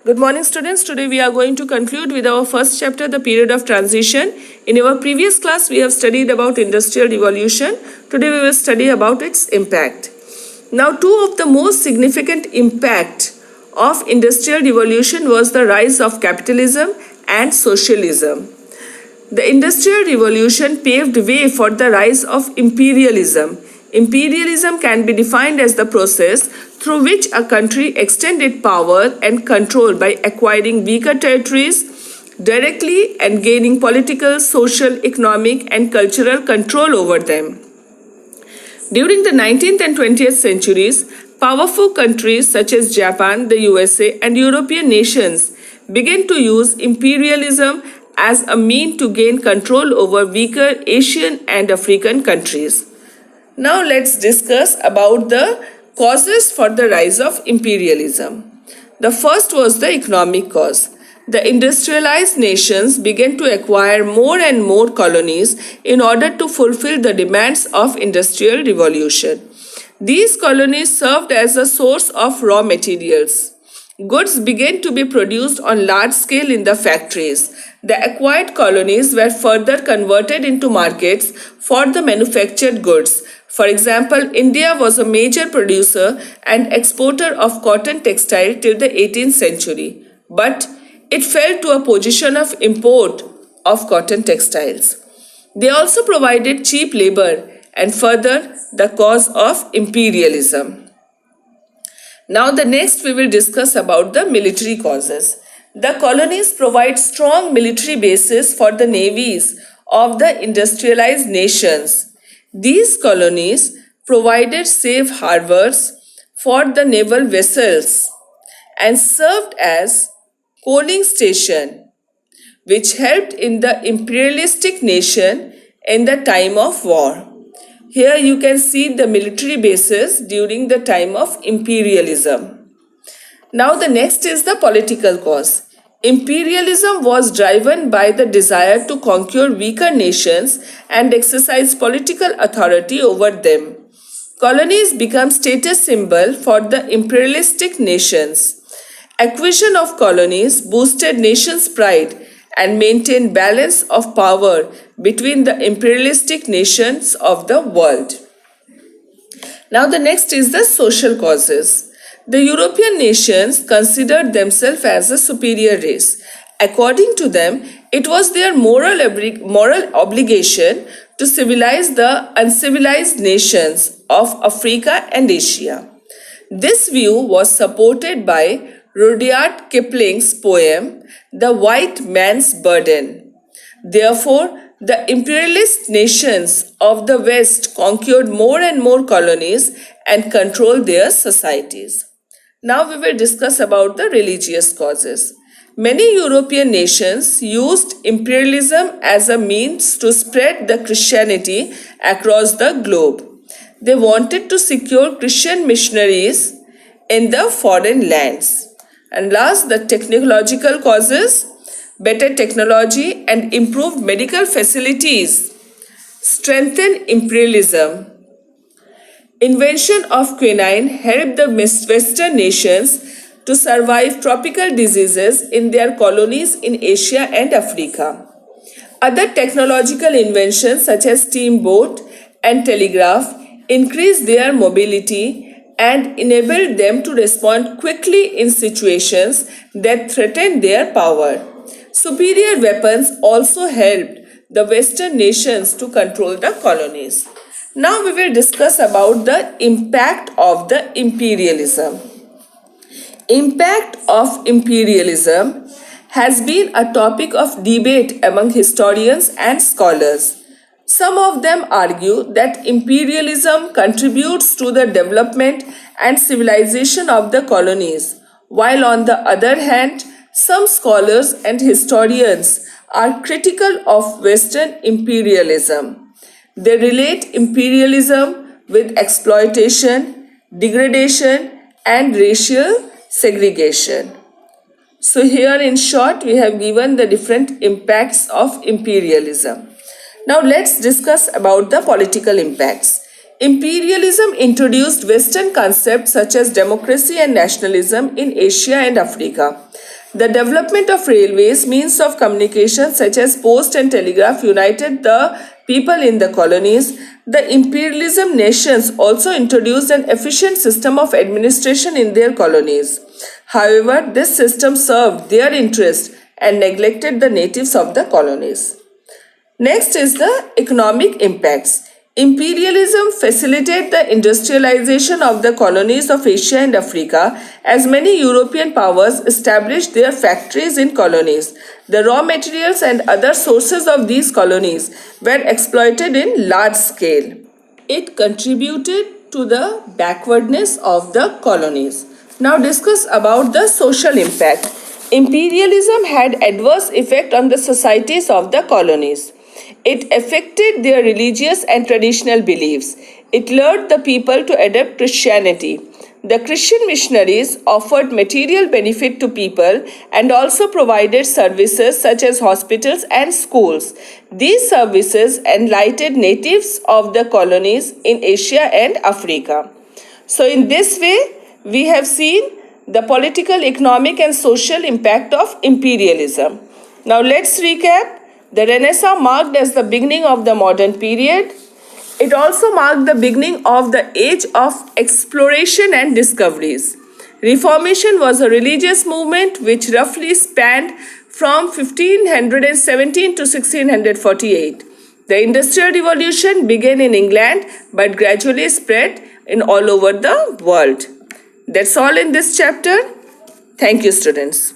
Good morning, students. Today we are going to conclude with our first chapter, the period of transition. In our previous class, we have studied about industrial revolution. Today we will study about its impact. Now, two of the most significant impact of industrial revolution was the rise of capitalism and socialism. The Industrial Revolution paved way for the rise of imperialism. Imperialism can be defined as the process through which a country extended power and control by acquiring weaker territories directly and gaining political, social, economic, and cultural control over them. During the 19th and 20th centuries, powerful countries such as Japan, the USA, and European nations began to use imperialism as a mean to gain control over weaker Asian and African countries. Now let's discuss about the causes for the rise of imperialism. The first was the economic cause. The industrialized nations began to acquire more and more colonies in order to fulfill the demands of industrial revolution. These colonies served as a source of raw materials. Goods began to be produced on large scale in the factories. The acquired colonies were further converted into markets for the manufactured goods. For example, India was a major producer and exporter of cotton textile till the 18th century, but it fell to a position of import of cotton textiles. They also provided cheap labor and further the cause of imperialism. Now the next we will discuss about the military causes. The colonies provide strong military bases for the navies of the industrialized nations. These colonies provided safe harbors for the naval vessels and served as coaling station, which helped in the imperialistic nation in the time of war. Here you can see the military bases during the time of imperialism. Now the next is the political cause. Imperialism was driven by the desire to conquer weaker nations and exercise political authority over them. Colonies become status symbol for the imperialistic nations. Acquisition of colonies boosted nations' pride and maintained balance of power between the imperialistic nations of the world. Now the next is the social causes. The European nations considered themselves as a superior race. According to them, it was their moral obligation to civilize the uncivilized nations of Africa and Asia. This view was supported by Rudyard Kipling's poem, The White Man's Burden. Therefore, the imperialist nations of the West conquered more and more colonies and controlled their societies. Now we will discuss about the religious causes. Many European nations used imperialism as a means to spread the Christianity across the globe. They wanted to secure Christian missionaries in the foreign lands. And last, the technological causes. Better technology and improved medical facilities strengthen imperialism. Invention of quinine helped the Western nations to survive tropical diseases in their colonies in Asia and Africa. Other technological inventions such as steamboat and telegraph increased their mobility and enabled them to respond quickly in situations that threatened their power. Superior weapons also helped the Western nations to control the colonies. Now we will discuss about the impact of the imperialism. Impact of imperialism has been a topic of debate among historians and scholars. Some of them argue that imperialism contributes to the development and civilization of the colonies, while on the other hand, some scholars and historians are critical of Western imperialism. They relate imperialism with exploitation, degradation, and racial segregation. So here in short, we have given the different impacts of imperialism. Now let's discuss about the political impacts. Imperialism introduced Western concepts such as democracy and nationalism in Asia and Africa. The development of railways, means of communication such as post and telegraph, united the people in the colonies. The imperialism nations also introduced an efficient system of administration in their colonies. However, this system served their interest and neglected the natives of the colonies. Next is the economic impacts. Imperialism facilitated the industrialization of the colonies of Asia and Africa, as many European powers established their factories in colonies. The raw materials and other sources of these colonies were exploited in large scale. It contributed to the backwardness of the colonies. Now discuss about the social impact. Imperialism had adverse effect on the societies of the colonies. It affected their religious and traditional beliefs. It lured the people to adopt Christianity. The Christian missionaries offered material benefit to people and also provided services such as hospitals and schools. These services enlightened natives of the colonies in Asia and Africa. So in this way, we have seen the political, economic and social impact of imperialism. Now let's recap. The Renaissance marked as the beginning of the modern period. It also marked the beginning of the age of exploration and discoveries. Reformation was a religious movement which roughly spanned from 1517 to 1648. The Industrial Revolution began in England but gradually spread in all over the world. That's all in this chapter. Thank you, students.